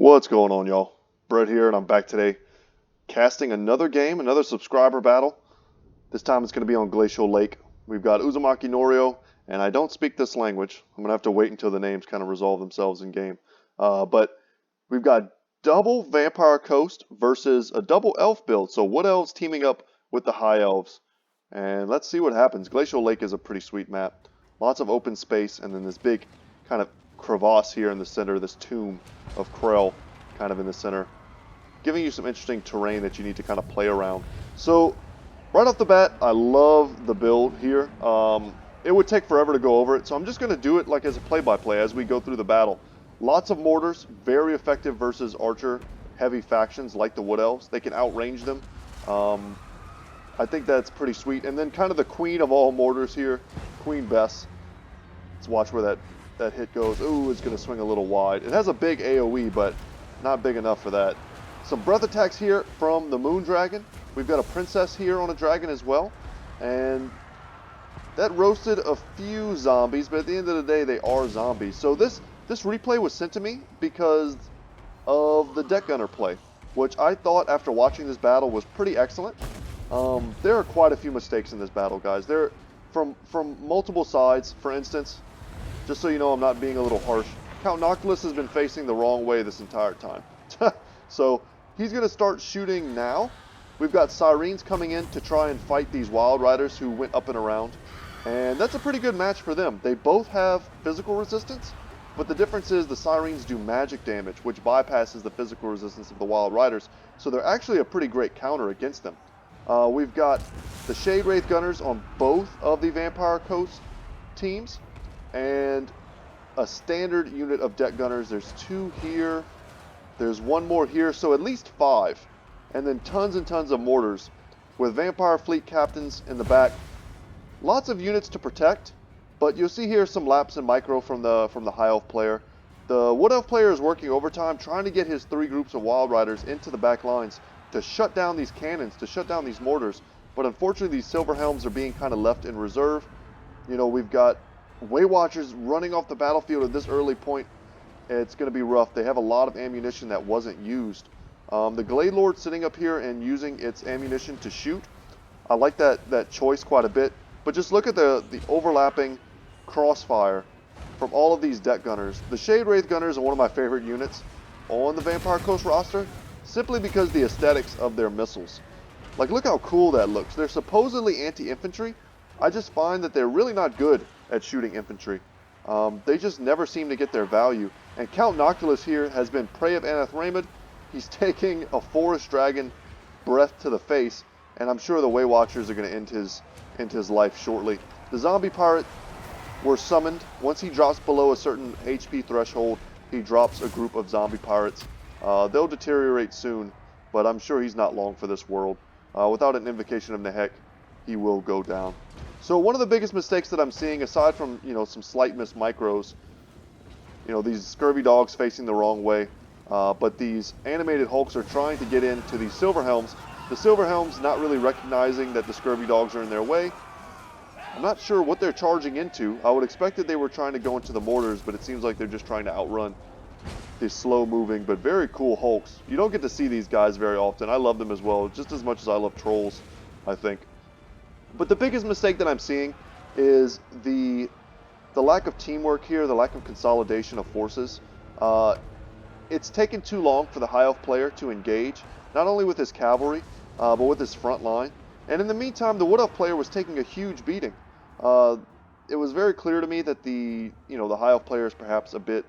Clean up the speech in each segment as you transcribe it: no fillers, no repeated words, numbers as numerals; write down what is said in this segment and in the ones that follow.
What's going on, y'all? Brett here, and I'm back today casting another game, another subscriber battle. This time it's going to be on Glacial Lake. We've got Uzumaki Norio, and I don't speak this language. I'm going to have to wait until the names kind of resolve themselves in game. But we've got double Vampire Coast versus a double Elf build. So Wood Elves teaming up with the High Elves. And let's see what happens. Glacial Lake is a pretty sweet map. Lots of open space, and then this big kind of crevasse here in the center, this tomb of Krell kind of in the center, giving you some interesting terrain that you need to kind of play around. So right off the bat, I love the build here. It would take forever to go over it, so I'm just going to do it like as a play-by-play as we go through the battle. Lots of mortars, very effective versus archer heavy factions like the Wood Elves. They can outrange them. I think that's pretty sweet. And then kind of the queen of all mortars here, Queen Bess. Let's watch where that hit goes. Ooh, it's going to swing a little wide. It has a big AoE, but not big enough for that. Some breath attacks here from the Moon Dragon. We've got a princess here on a dragon as well. And that roasted a few zombies, but at the end of the day, they are zombies. So this replay was sent to me because of the deck gunner play, which I thought after watching this battle was pretty excellent. There are quite a few mistakes in this battle, guys. They're from multiple sides. For instance, just so you know I'm not being a little harsh, Count Noctilus has been facing the wrong way this entire time. So he's going to start shooting now. We've got Sirens coming in to try and fight these Wild Riders who went up and around. And that's a pretty good match for them. They both have physical resistance, but the difference is the Sirens do magic damage, which bypasses the physical resistance of the Wild Riders. So they're actually a pretty great counter against them. We've got the Shade Wraith Gunners on both of the Vampire Coast teams, and a standard unit of deck gunners. There's 2 here, there's 1 more here, so at least 5. And then tons and tons of mortars with Vampire Fleet Captains in the back. Lots of units to protect, but you'll see here some laps in micro from the High Elf player. The Wood Elf player is working overtime, trying to get his 3 groups of Wild Riders into the back lines to shut down these cannons, to shut down these mortars. But unfortunately, these Silver Helms are being kind of left in reserve. You know, we've got Way Watchers running off the battlefield at this early point. It's going to be rough. They have a lot of ammunition that wasn't used. The Glade Lord sitting up here and using its ammunition to shoot. I like that choice quite a bit. But just look at the overlapping crossfire from all of these deck gunners. The Shade Wraith Gunners are one of my favorite units on the Vampire Coast roster, simply because the aesthetics of their missiles. Like, look how cool that looks. They're supposedly anti-infantry. I just find that they're really not good at shooting infantry. They just never seem to get their value. And Count Noctilus here has been prey of Anathramid. He's taking a Forest Dragon breath to the face, and I'm sure the Way Watchers are going to end his life shortly. The Zombie Pirate were summoned. Once he drops below a certain HP threshold, he drops a group of Zombie Pirates. They'll deteriorate soon, but I'm sure he's not long for this world. Without an Invocation of Nehek, he will go down. So one of the biggest mistakes that I'm seeing, aside from, you know, some slight missed micros, you know, these Scurvy Dogs facing the wrong way, but these animated Hulks are trying to get into these Silver Helms. The Silver Helms not really recognizing that the Scurvy Dogs are in their way. I'm not sure what they're charging into. I would expect that they were trying to go into the mortars, but it seems like they're just trying to outrun these slow-moving but very cool Hulks. You don't get to see these guys very often. I love them as well, just as much as I love Trolls, I think. But the biggest mistake that I'm seeing is the lack of teamwork here, the lack of consolidation of forces. It's taken too long for the High Elf player to engage, not only with his cavalry, but with his front line. And in the meantime, the Wood Elf player was taking a huge beating. It was very clear to me that the High Elf player is perhaps a bit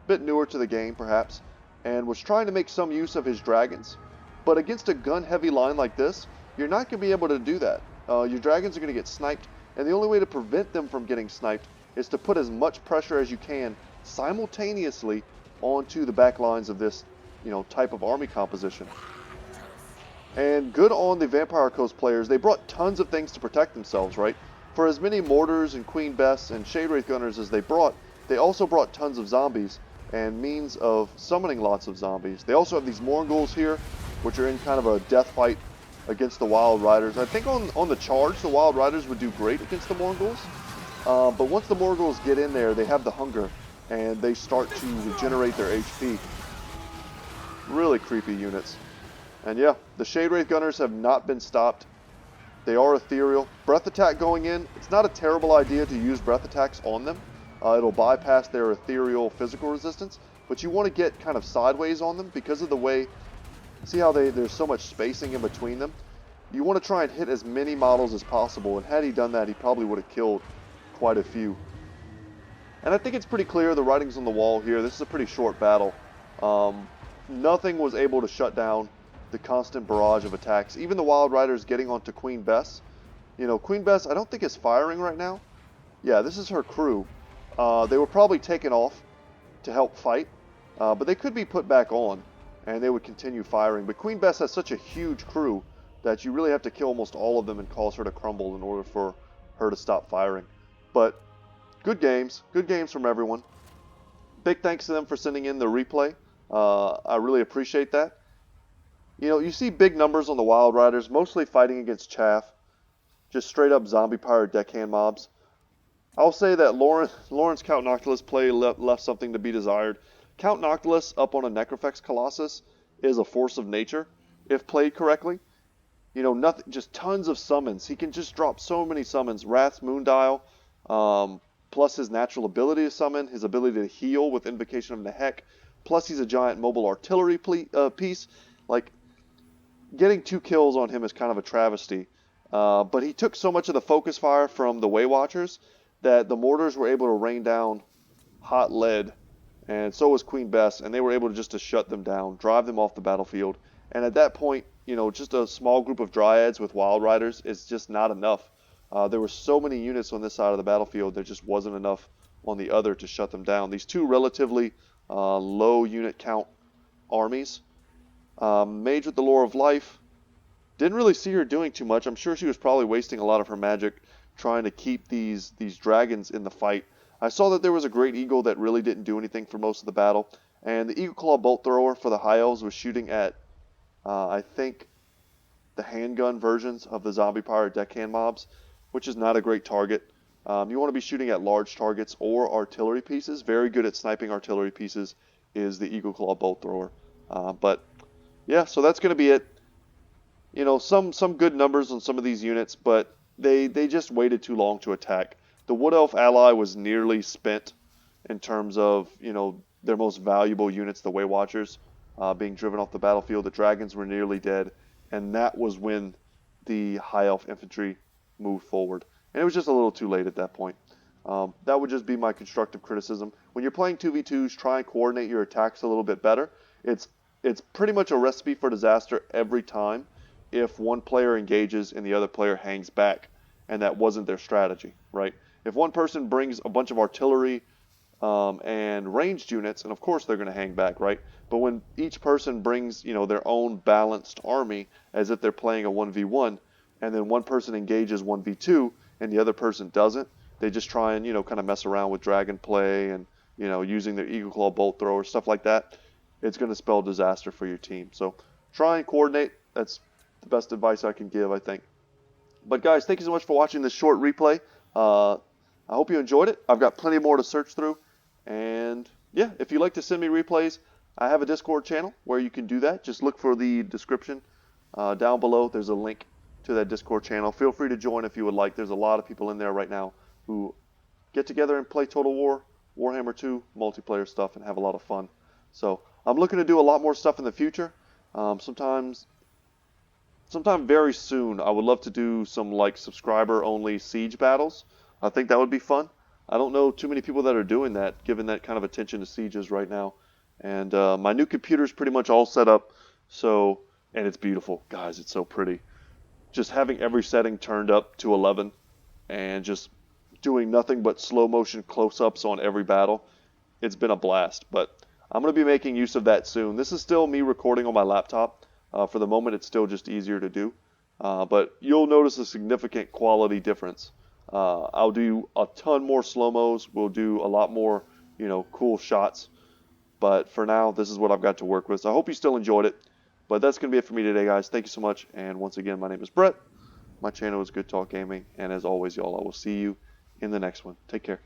newer to the game, perhaps, and was trying to make some use of his dragons. But against a gun-heavy line like this, you're not going to be able to do that. Your dragons are going to get sniped, and the only way to prevent them from getting sniped is to put as much pressure as you can simultaneously onto the back lines of this, type of army composition. And good on the Vampire Coast players. They brought tons of things to protect themselves, right? For as many mortars and Queen Bess and Shade Wraith Gunners as they also brought tons of zombies and means of summoning lots of zombies. They also have these Morghuls here, which are in kind of a death fight against the Wild Riders. I think on the charge, the Wild Riders would do great against the Morghuls. But once the Morghuls get in there, they have the hunger and they start to regenerate their HP. Really creepy units. And yeah, the Shade Wraith Gunners have not been stopped. They are ethereal. Breath attack going in, it's not a terrible idea to use breath attacks on them. It'll bypass their ethereal physical resistance, but you want to get kind of sideways on them because of the way, see how there's so much spacing in between them? You want to try and hit as many models as possible, and had he done that, he probably would have killed quite a few. And I think it's pretty clear, the writing's on the wall here. This is a pretty short battle. Nothing was able to shut down the constant barrage of attacks. Even the Wild Riders getting onto Queen Bess. You know, Queen Bess, I don't think is firing right now. Yeah, this is her crew. They were probably taken off to help fight, but they could be put back on, and they would continue firing. But Queen Bess has such a huge crew that you really have to kill almost all of them and cause her to crumble in order for her to stop firing. But good games from everyone. Big thanks to them for sending in the replay. I really appreciate that. You know, you see big numbers on the Wild Riders, mostly fighting against chaff. Just straight up zombie pirate deckhand mobs. I'll say that Lauren's Count Noctilus play left something to be desired. Count Noctilus up on a Necrofex Colossus is a force of nature, if played correctly. You know, nothing, just tons of summons. He can just drop so many summons. Wrath's Moondial, plus his natural ability to summon, his ability to heal with Invocation of Nehek, plus he's a giant mobile artillery piece. Like, getting 2 kills on him is kind of a travesty. But he took so much of the focus fire from the Way Watchers that the mortars were able to rain down hot lead, and so was Queen Bess, and they were able to shut them down, drive them off the battlefield. And at that point, you know, just a small group of Dryads with Wild Riders is just not enough. There were so many units on this side of the battlefield, there just wasn't enough on the other to shut them down. These 2 relatively low unit count armies. Mage with the Lore of Life. Didn't really see her doing too much. I'm sure she was probably wasting a lot of her magic trying to keep these dragons in the fight. I saw that there was a Great Eagle that really didn't do anything for most of the battle. And the Eagle Claw Bolt Thrower for the High Elves was shooting at, I think, the handgun versions of the zombie pirate deckhand mobs, which is not a great target. You want to be shooting at large targets or artillery pieces. Very good at sniping artillery pieces is the Eagle Claw Bolt Thrower. But yeah, so that's going to be it. You know, some good numbers on some of these units, but they just waited too long to attack. The Wood Elf ally was nearly spent in terms of, you know, their most valuable units, the Way Watchers, being driven off the battlefield. The dragons were nearly dead, and that was when the High Elf infantry moved forward. And it was just a little too late at that point. That would just be my constructive criticism. When you're playing 2v2s, try and coordinate your attacks a little bit better. It's pretty much a recipe for disaster every time if one player engages and the other player hangs back, and that wasn't their strategy, right? If one person brings a bunch of artillery and ranged units, and of course they're going to hang back, right? But when each person brings, you know, their own balanced army as if they're playing a 1v1, and then one person engages 1v2 and the other person doesn't, they just try and, you know, kind of mess around with dragon play and, you know, using their Eagle Claw Bolt Thrower, stuff like that, it's going to spell disaster for your team. So try and coordinate. That's the best advice I can give, I think. But guys, thank you so much for watching this short replay. I hope you enjoyed it. I've got plenty more to search through. And yeah, if you'd like to send me replays, I have a Discord channel where you can do that. Just look for the description down below. There's a link to that Discord channel. Feel free to join if you would like. There's a lot of people in there right now who get together and play Total War, Warhammer 2, multiplayer stuff, and have a lot of fun. So I'm looking to do a lot more stuff in the future. Sometime very soon, I would love to do some like subscriber-only siege battles. I think that would be fun. I don't know too many people that are doing that, given that kind of attention to sieges right now. And my new computer is pretty much all set up, so, and it's beautiful. Guys, it's so pretty. Just having every setting turned up to 11 and just doing nothing but slow motion close-ups on every battle. It's been a blast, but I'm going to be making use of that soon. This is still me recording on my laptop. For the moment, it's still just easier to do. But you'll notice a significant quality difference. I'll do a ton more slow-mos. We'll do a lot more, you know, cool shots. But for now, this is what I've got to work with. So I hope you still enjoyed it. But that's going to be it for me today, guys. Thank you so much. And once again, my name is Brett. My channel is Goodtalk Gaming. And as always, y'all, I will see you in the next one. Take care.